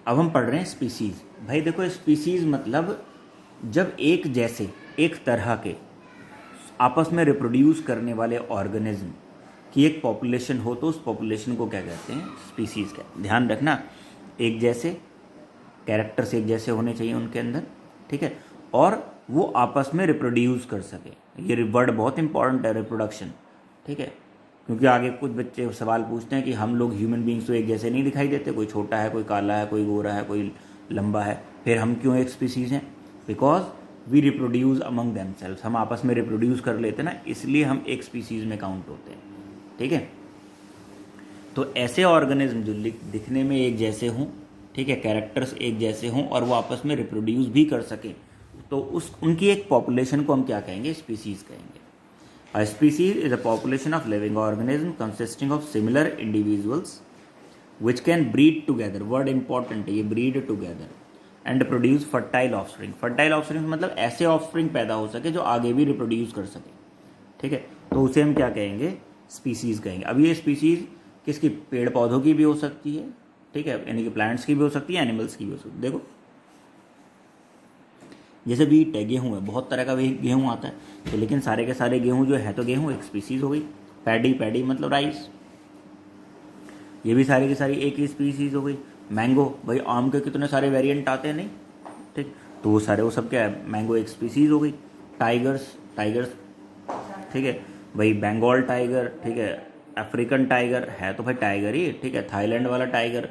अब हम पढ़ रहे हैं स्पीसीज़। भाई देखो, स्पीसीज़ मतलब जब एक जैसे, एक तरह के आपस में रिप्रोड्यूस करने वाले ऑर्गेनिज्म की एक पॉपुलेशन हो तो उस पॉपुलेशन को क्या कहते हैं? स्पीसीज़ कहते हैं। ध्यान रखना, एक जैसे, कैरेक्टर्स एक जैसे होने चाहिए उनके अंदर, ठीक है, और वो आपस में रिप्रोड्यूस कर सके। ये वर्ड बहुत इंपॉर्टेंट है, रिप्रोडक्शन, ठीक है, क्योंकि आगे कुछ बच्चे सवाल पूछते हैं कि हम लोग ह्यूमन बींग्स तो एक जैसे नहीं दिखाई देते, कोई छोटा है, कोई काला है, कोई गोरा है, कोई लंबा है, फिर हम क्यों एक स्पीसीज़ हैं? Because we reproduce among themselves, हम आपस में रिप्रोड्यूस कर लेते हैं ना, इसलिए हम एक स्पीसीज़ में काउंट होते हैं, ठीक है। तो ऐसे ऑर्गेनिज्म जो दिखने में एक जैसे हों, ठीक है, कैरेक्टर्स एक जैसे हों और वो आपस में रिप्रोड्यूस भी कर सकें, तो उनकी एक पॉपुलेशन को हम क्या कहेंगे? स्पीसीज़ कहेंगे। A species is a population of living organism consisting of similar individuals which can breed together. Word important है ये, breed together and produce fertile offspring. Fertile offspring मतलब ऐसे offspring पैदा हो सके जो आगे भी reproduce कर सके, ठीक है, तो उसे हम क्या कहेंगे? स्पीसीज़ कहेंगे। अब ये स्पीसीज़ किसकी? पेड़ पौधों की भी हो सकती है, ठीक है, यानी कि प्लांट्स की भी हो सकती है, एनिमल्स की भी हो सकती है। देखो जैसे बीट है, गेहूँ है, बहुत तरह का गेहूँ आता है, तो लेकिन सारे के सारे गेहूँ जो है तो गेहूँ एक स्पीसीज़ हो गई। पैडी मतलब राइस, ये भी सारी की सारी एक ही स्पीसीज़ हो गई। मैंगो, भाई आम के कितने सारे वेरिएंट आते हैं नहीं, ठीक, तो वो सारे वो सब क्या है? मैंगो एक स्पीसीज़ हो गई। टाइगर्स, ठीक है, भाई बंगाल टाइगर, ठीक है, अफ्रीकन टाइगर है तो भाई टाइगर ही, ठीक है, थाईलैंड वाला टाइगर,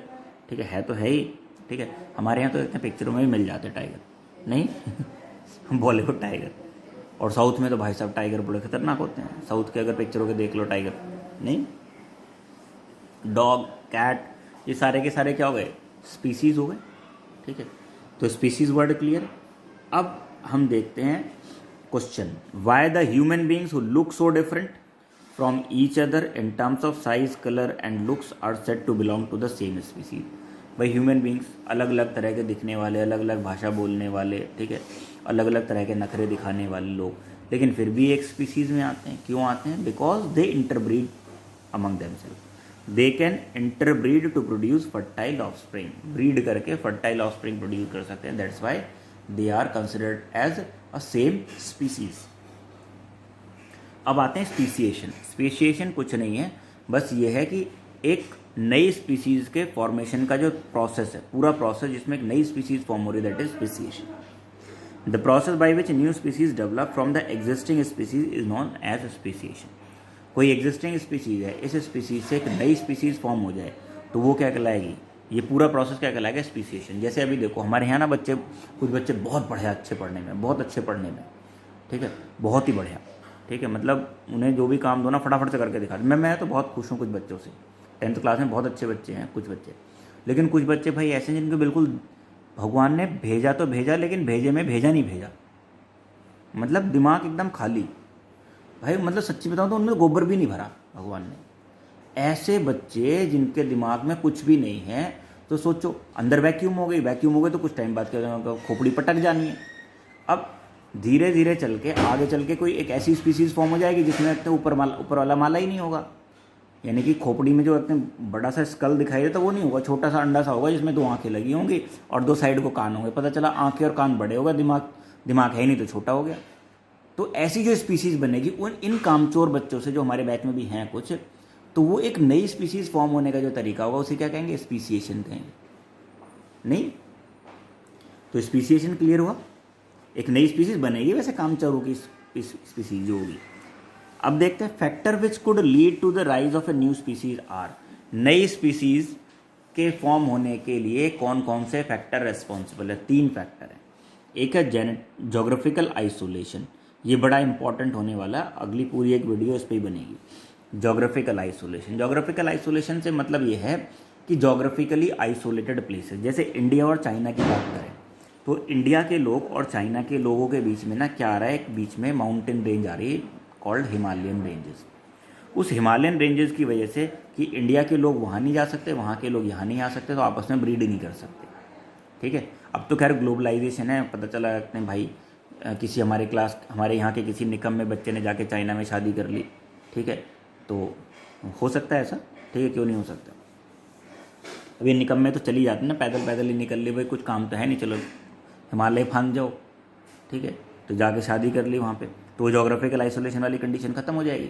ठीक है तो है ही, ठीक है। हमारे यहाँ तो इतने पिक्चरों में भी मिल जाते हैं टाइगर, नहीं बॉलीवुड टाइगर, और साउथ में तो भाई साहब टाइगर बड़े खतरनाक होते हैं। साउथ के अगर पिक्चरों के देख लो टाइगर, नहीं, डॉग, कैट, ये सारे के सारे क्या हो गए? स्पीसीज़ हो गए, ठीक है। तो स्पीसीज़ वर्ड क्लियर। अब हम देखते हैं question, why the human beings who look so different from each other in terms of size, colour and looks are said to belong to the same species. भाई ह्यूमन बींग्स अलग अलग तरह के दिखने वाले, अलग अलग भाषा बोलने वाले, ठीक है, अलग अलग तरह के नखरे दिखाने वाले लोग, लेकिन फिर भी एक स्पीसीज में आते हैं। क्यों आते हैं? Because they interbreed among themself. They can interbreed to produce fertile offspring, breed करके फर्टाइल ऑफस्प्रिंग प्रोड्यूस कर सकते हैं। That's why they are considered as a same species. अब आते हैं स्पीसिएशन। स्पीसिएशन कुछ नहीं है, बस ये है कि एक नई स्पीसीज के फॉर्मेशन का जो प्रोसेस है, पूरा प्रोसेस जिसमें एक नई स्पीसीज फॉर्म हो रही है, that is speciation. The process by which new species develop from the existing species is known as speciation. कोई एग्जिस्टिंग स्पीसीज है, इस स्पीसीज से एक नई स्पीसीज फॉर्म हो जाए तो वो क्या कहलाएगी? ये पूरा प्रोसेस क्या कहलाएगा? स्पीसिएशन। जैसे अभी देखो हमारे यहाँ ना बच्चे, कुछ बच्चे बहुत बढ़िया अच्छे पढ़ने में, बहुत अच्छे पढ़ने में, ठीक है, बहुत ही बढ़िया, ठीक है, मतलब उन्हें जो भी काम दो ना फटाफट से करके दिखा। मैं तो बहुत खुश हूँ कुछ बच्चों से। 10th क्लास में बहुत अच्छे बच्चे हैं कुछ बच्चे, लेकिन कुछ बच्चे भाई ऐसे जिनको बिल्कुल भगवान ने भेजा तो भेजा, लेकिन भेजे में भेजा नहीं भेजा, मतलब दिमाग एकदम खाली। भाई मतलब सच्ची बताऊँ तो उनमें गोबर भी नहीं भरा भगवान ने। ऐसे बच्चे जिनके दिमाग में कुछ भी नहीं है, तो सोचो अंदर वैक्यूम हो गई, वैक्यूम हो गई तो कुछ टाइम बाद क्या, खोपड़ी पटक जानी है। अब धीरे धीरे चल के आगे चल के कोई एक ऐसी स्पीसीज फॉर्म हो जाएगी जिसमें ऊपर वाला माला ही नहीं होगा, यानी कि खोपड़ी में जो इतने बड़ा सा स्कल दिखाई देता वो नहीं होगा, छोटा सा अंडा सा होगा जिसमें 2 आंखें लगी होंगी और 2 साइड को कान होंगे। पता चला आंखें और कान बड़े हो गए, दिमाग है ही नहीं तो छोटा हो गया। तो ऐसी जो स्पीसीज बनेगी उन इन कामचोर बच्चों से, जो हमारे बैच में भी हैं कुछ, तो वो एक नई स्पीसीज फॉर्म होने का जो तरीका होगा उसे क्या कहेंगे? स्पीसिएशन कहेंगे। नहीं तो स्पीसिएशन क्लियर हुआ, एक नई स्पीसीज बनेगी, वैसे कामचोरों की स्पीसीज जो होगी। अब देखते हैं factor which could lead to the rise of a new species are. नई स्पीसीज के फॉर्म होने के लिए कौन कौन से फैक्टर रेस्पॉन्सिबल है? 3 फैक्टर है। एक है जोग्राफिकल आइसोलेशन, ये बड़ा इंपॉर्टेंट होने वाला, अगली पूरी एक वीडियो इस पर ही बनेगी। जोग्राफिकल आइसोलेशन, जोग्राफिकल आइसोलेशन से मतलब ये है कि जोग्राफिकली आइसोलेटेड प्लेसेस, जैसे इंडिया और चाइना की बात करें तो इंडिया के लोग और चाइना के लोगों के बीच में ना क्या आ रहा है, एक बीच में माउंटेन रेंज आ रही है कॉल्ड हिमालयन रेंजेस। उस हिमालयन रेंजेस की वजह से कि इंडिया के लोग वहाँ नहीं जा सकते, वहाँ के लोग यहाँ नहीं आ सकते, तो आपस में ब्रीड नहीं कर सकते, ठीक है। अब तो खैर ग्लोबलाइजेशन है, पता चला इतने भाई किसी हमारे यहाँ के किसी निकम में बच्चे ने जाके चाइना में शादी कर ली, ठीक है, तो हो सकता है ऐसा, ठीक है, क्यों नहीं हो सकता। अभी निकम्मे तो चली जाते ना, पैदल पैदल ही निकल ली, भाई कुछ काम तो है नहीं, चलो हिमालय फांद जाओ, ठीक है, तो जाके शादी कर ली वहाँ पे, तो जोग्राफिकल आइसोलेशन वाली कंडीशन खत्म हो जाएगी।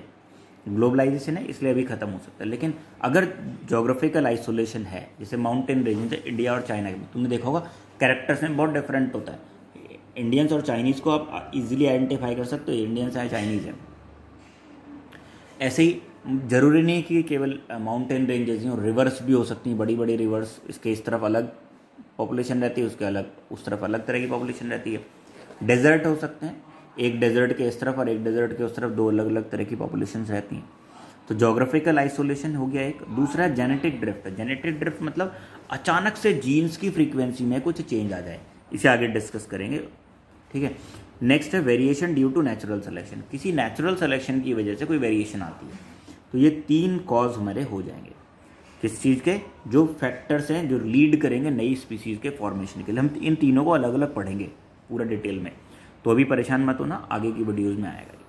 ग्लोबलाइजेशन है इसलिए अभी खत्म हो सकता है, लेकिन अगर जोग्राफिकल आइसोलेशन है, जैसे माउंटेन रीजन है इंडिया और चाइना में, तुमने देखा होगा कैरेक्टर्स में बहुत डिफरेंट होता है। इंडियंस और चाइनीज़ को आप इजीली आइडेंटिफाई कर सकते हो, इंडियंस है चाइनीज़ है। ऐसे ही ज़रूरी नहीं कि केवल माउंटेन रेंजेस और रिवर्स भी हो सकती हैं, बड़ी बड़ी रिवर्स, इसके इस तरफ अलग पॉपुलेशन रहती है, उसके अलग उस तरफ अलग तरह की पॉपुलेशन रहती है। डेजर्ट हो सकते हैं, एक डेजर्ट के इस तरफ और एक डेजर्ट के उस तरफ, दो अलग अलग तरह की पॉपुलेशंस रहती हैं। तो जोग्राफिकल आइसोलेशन हो गया एक। दूसरा जेनेटिक ड्रिफ्ट। जेनेटिक ड्रिफ्ट मतलब अचानक से जीन्स की फ्रीक्वेंसी में कुछ चेंज आ जाए, इसे आगे डिस्कस करेंगे, ठीक है। नेक्स्ट है variation due to natural selection. किसी नेचुरल सिलेक्शन की वजह से कोई वेरिएशन आती है, तो ये 3 कॉज हमारे हो जाएंगे। किस चीज़ के? जो फैक्टर्स हैं जो लीड करेंगे नई स्पीसीज़ के फॉर्मेशन के लिए। हम इन तीनों को अलग अलग पढ़ेंगे पूरा डिटेल में, तो अभी परेशान मत होना, आगे की वीडियोज़ में आएगा।